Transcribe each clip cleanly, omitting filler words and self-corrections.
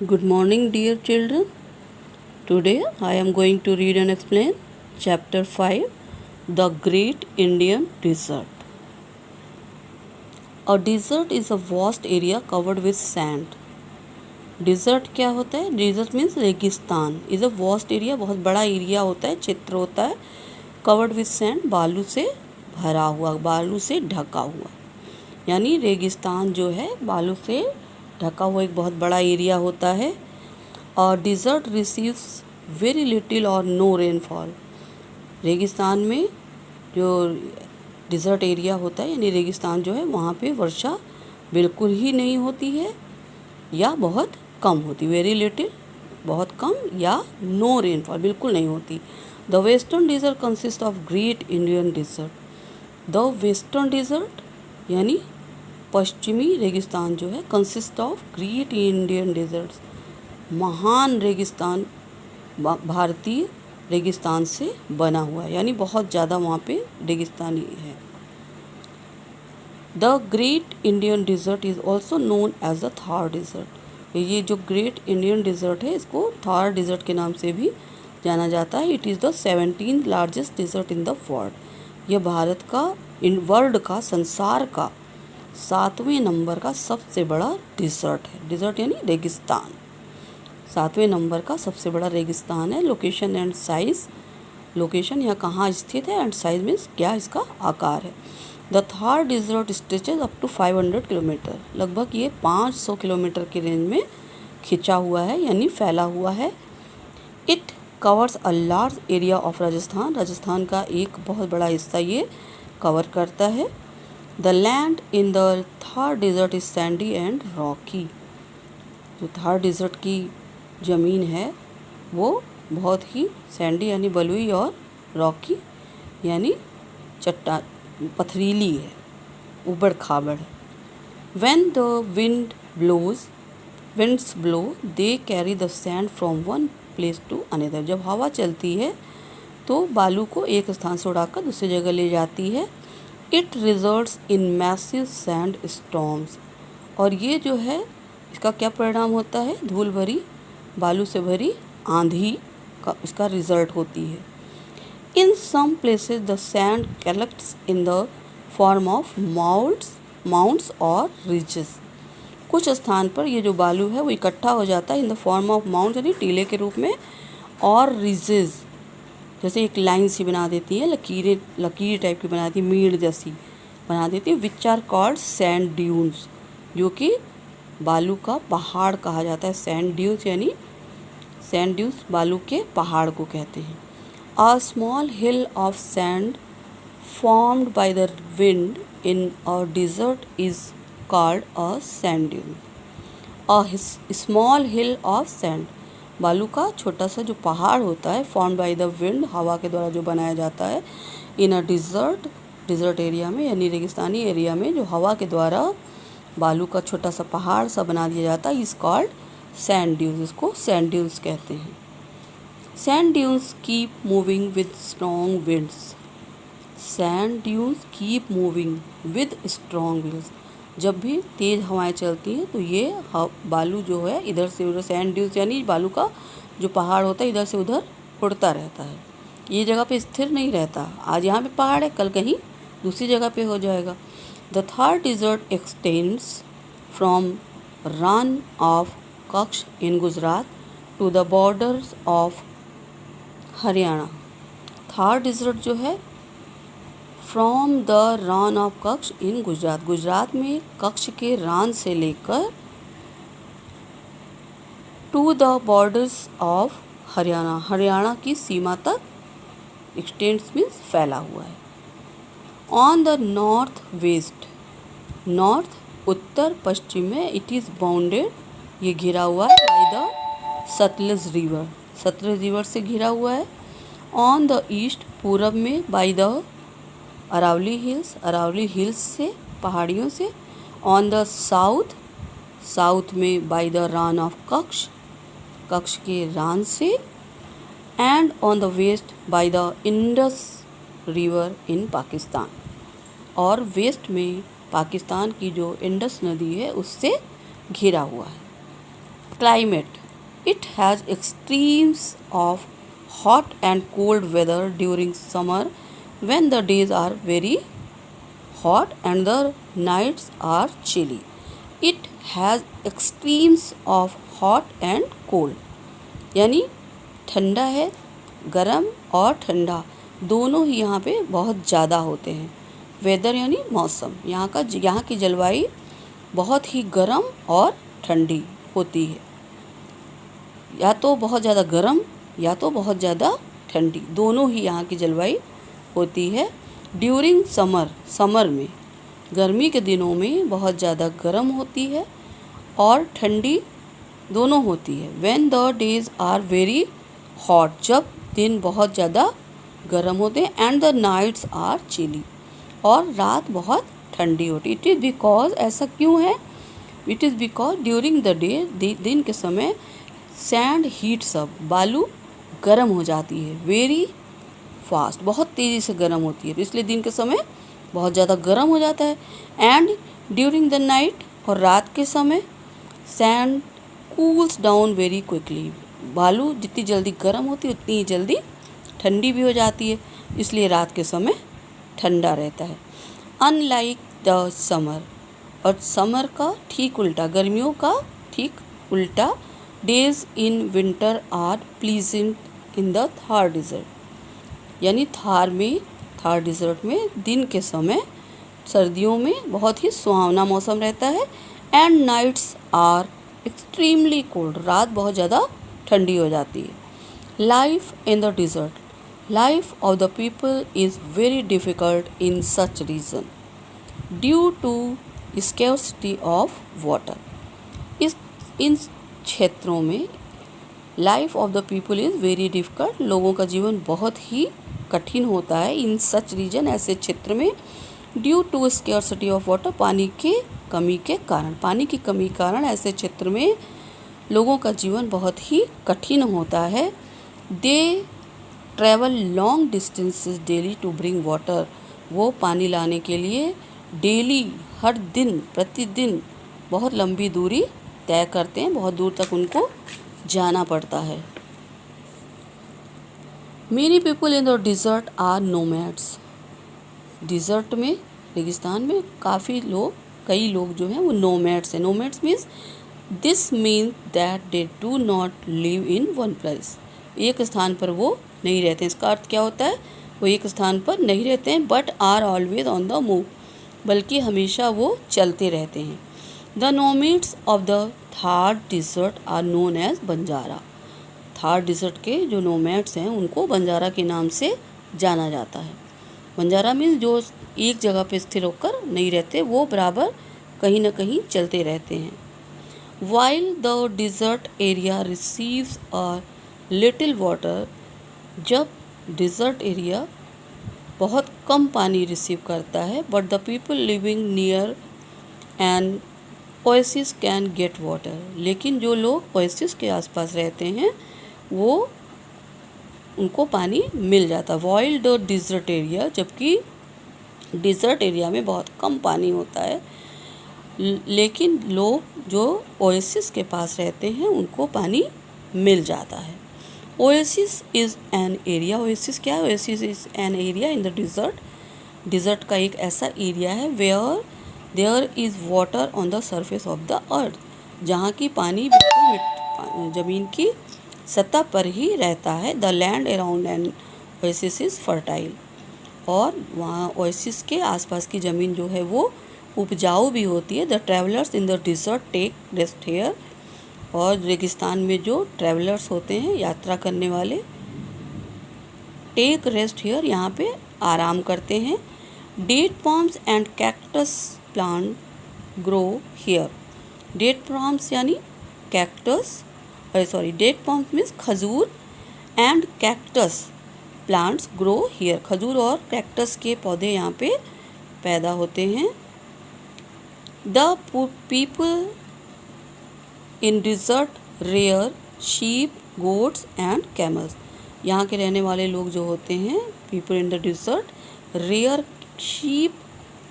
Good morning, dear children. Today I am going to read and explain Chapter 5 The Great Indian Desert. A desert is a vast area covered with sand. Desert क्या होता है? Desert means रेगिस्तान. Is a vast area, बहुत बड़ा area होता है, क्षेत्र होता है. कवर्ड विथ सैंड, बालू से भरा हुआ, बालू से ढका हुआ. यानी रेगिस्तान जो है बालू से ढका हुआ एक बहुत बड़ा एरिया होता है. और डिज़र्ट रिसीव्स वेरी लिटिल और नो रेनफॉल. रेगिस्तान में जो डिज़र्ट एरिया होता है यानी रेगिस्तान जो है वहाँ पे वर्षा बिल्कुल ही नहीं होती है या बहुत कम होती. वेरी लिटिल, बहुत कम, या नो रेनफॉल, बिल्कुल नहीं होती. The western desert consist of great Indian desert. The western desert यानी पश्चिमी रेगिस्तान जो है consist of great Indian deserts. महान रेगिस्तान, भारतीय रेगिस्तान से बना हुआ है, यानी बहुत ज़्यादा वहाँ पे रेगिस्तानी है. The great Indian desert is also known as the Thar desert. ये जो ग्रेट इंडियन डिज़र्ट है इसको थार डिज़र्ट के नाम से भी जाना जाता है. It is the 17th largest dessert in the world. यह भारत का, इन वर्ल्ड का, संसार का 7वें नंबर का सबसे बड़ा डिज़र्ट है. डिज़र्ट यानी रेगिस्तान, 7वें नंबर का सबसे बड़ा रेगिस्तान है. लोकेशन एंड साइज़, लोकेशन यहाँ कहाँ स्थित है, एंड साइज मीन्स क्या इसका आकार है. The Thar desert stretches up to 500 kilometre. लगभग ये 500 किलोमीटर की रेंज में खिंचा हुआ है यानी फैला हुआ है. It covers a large area of Rajasthan. Rajasthan का एक बहुत बड़ा हिस्सा ये कवर करता है. The land in the Thar desert is sandy and rocky. जो थार डिज़र्ट की ज़मीन है वो बहुत ही सैंडी यानी बलुई और रॉकी यानी चट्टान, पथरीली है, उबड़ खाबड़ है. When the winds blow they carry the sand from one place to another. जब हवा चलती है तो बालू को एक स्थान से उड़ाकर दूसरी जगह ले जाती है. It results in massive sand storms. और ये जो है इसका क्या परिणाम होता है? धूल भरी, बालू से भरी आंधी का इसका रिजल्ट होती है. In some places the sand collects in the form of mounts और रिजेस. कुछ स्थान पर ये जो बालू है वो इकट्ठा हो जाता है in the form of mounts यानी टीले के रूप में, और रिजेस जैसे एक लाइन सी बना देती है, लकीर टाइप की बनाती है, मीड़ जैसी बना देती है. Which are called sand dunes, जो कि बालू का पहाड़ कहा जाता है. सैंड ड्यून्स बालू के पहाड़ को कहते हैं. A small hill of sand formed by the wind in a desert is called a sand dune. A small hill of sand, बालू का छोटा सा जो पहाड़ होता है, फॉर्म्ड बाय द विंड, हवा के द्वारा जो बनाया जाता है, इन अ डिज़र्ट एरिया में यानी रेगिस्तानी एरिया में जो हवा के द्वारा बालू का छोटा सा पहाड़ सा बना दिया जाता है, इज कॉल्ड सैंड ड्यून्स. इसको सैंड ड्यून्स कहते हैं. Sand dunes keep moving with strong winds. Sand dunes keep moving with strong winds. जब भी तेज़ हवाएं चलती हैं तो ये बालू जो है इधर से उधर, सैंड ड्यून्स यानी बालू का जो पहाड़ होता है इधर से उधर उड़ता रहता है. ये जगह पे स्थिर नहीं रहता. आज यहाँ पे पहाड़ है, कल कहीं दूसरी जगह पे हो जाएगा. The Thar desert extends from Rann of Kutch in Gujarat to the borders of Haryana. Thar desert जो है from the Rann of Kutch in Gujarat, Gujarat में कच्छ के रान से लेकर to the borders of Haryana, Haryana की सीमा तक एक्सटेंड्स मीन्स फैला हुआ है. On the north west, north उत्तर पश्चिम में, इट इज़ बाउंडेड, ये घिरा हुआ है by the Sutlej river, Sutlej river से घिरा हुआ है. ऑन द ईस्ट, पूरब में, by the Aravalli hills, Aravalli hills से, पहाड़ियों से. ऑन द साउथ, साउथ में by the Rann of Kutch, Kutch के रान से. And on the west by the Indus river in Pakistan, और वेस्ट में पाकिस्तान की जो इंडस नदी है उससे घिरा हुआ है. Climate. It has extremes of hot and cold weather during summer when the days are very hot and the nights are chilly. It has extremes of hot and cold. यानी ठंडा है, गर्म और ठंडा दोनों ही यहाँ पे बहुत ज़्यादा होते हैं। वेदर यानी मौसम, यहाँ की जलवायु बहुत ही गर्म और ठंडी होती है, या तो बहुत ज़्यादा गर्म या तो बहुत ज़्यादा ठंडी, दोनों ही यहाँ की जलवायु होती है। ड्यूरिंग समर में, गर्मी के दिनों में बहुत ज़्यादा गर्म होती है और ठंडी दोनों होती है। When the days are very hot, जब दिन बहुत ज़्यादा गर्म होते हैं, and the nights are chilly, और रात बहुत ठंडी होती है। इट इज़ बिकॉज, ऐसा क्यों है? It is because during the day, दिन के समय सैंड हीट्स अप, बालू गर्म हो जाती है, वेरी फास्ट, बहुत तेज़ी से गर्म होती है, इसलिए दिन के समय बहुत ज़्यादा गर्म हो जाता है। एंड ड्यूरिंग द नाइट, और रात के समय sand cools down very quickly, बालू जितनी जल्दी गर्म होती है उतनी ही जल्दी ठंडी भी हो जाती है, इसलिए रात के समय ठंडा रहता है। अनलाइक द समर, और समर का ठीक उल्टा, गर्मियों का ठीक उल्टा, days in winter are pleasant in the Thar desert, यानी थार डिज़र्ट में दिन के समय, सर्दियों में बहुत ही सुहावना मौसम रहता है। And nights are extremely cold, रात बहुत ज़्यादा ठंडी हो जाती है। Life in the desert, life of the people is very difficult in such region due to scarcity of water. इन क्षेत्रों में life of the people is very difficult, लोगों का जीवन बहुत ही कठिन होता है। इन सच रीजन, ऐसे क्षेत्र में, due to scarcity of water, पानी की कमी के कारण ऐसे क्षेत्र में लोगों का जीवन बहुत ही कठिन होता है। They travel long distances daily to bring water, वो पानी लाने के लिए डेली, हर दिन, प्रतिदिन बहुत लंबी दूरी तय करते हैं, बहुत दूर तक उनको जाना पड़ता है। Many people in the desert are nomads, desert में, रेगिस्तान में कई लोग जो हैं वो नोमैड्स हैं। Nomads means, this means that they do not live in one place, एक स्थान पर वो नहीं रहते हैं। इसका अर्थ क्या होता है? वो एक स्थान पर नहीं रहते हैं, but are always on the move, बल्कि हमेशा वो चलते रहते हैं। The nomads of the Thar desert are known as Banjara, Thar desert के जो नोमैड्स हैं उनको बंजारा के नाम से जाना जाता है। बंजारा मीन्स जो एक जगह पे स्थिर होकर नहीं रहते, वो बराबर कहीं ना कहीं चलते रहते हैं। While the desert area receives a little water, जब डिज़र्ट एरिया बहुत कम पानी रिसीव करता है, but the people living near an oasis can get water, लेकिन जो लोग ओएसिस के आसपास रहते हैं वो उनको पानी मिल जाता है। वाइल द डिज़र्ट एरिया, जबकि डिज़र्ट एरिया में बहुत कम पानी होता है, लेकिन लोग जो ओएसिस के पास रहते हैं उनको पानी मिल जाता है। Oasis is an area, oasis क्या है? Oasis is an area in the desert, desert का एक ऐसा एरिया है where there is water on the surface of the earth, जहाँ की पानी बिल्कुल ज़मीन की सतह पर ही रहता है। The land around an oasis is fertile, और वहाँ ओएसिस के आसपास की ज़मीन जो है वो उपजाऊ भी होती है। The travellers in the desert take rest here, और रेगिस्तान में जो ट्रैवलर्स होते हैं, यात्रा करने वाले, टेक रेस्ट हेयर, यहाँ पे आराम करते हैं। Date palms and cactus plant grow here, date palms यानी कैक्टस, डेट पाम्स मीन्स खजूर, and cactus plants grow here, खजूर और कैक्टस के पौधे यहाँ पे पैदा होते हैं। The people in desert rear sheep, goats and camels, यहाँ के रहने वाले लोग जो होते हैं, people in the desert rear sheep,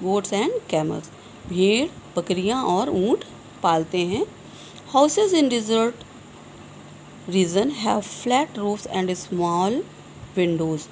goats and camels, भेड़, बकरियाँ और ऊँट पालते हैं। Houses in desert region have flat roofs and small windows.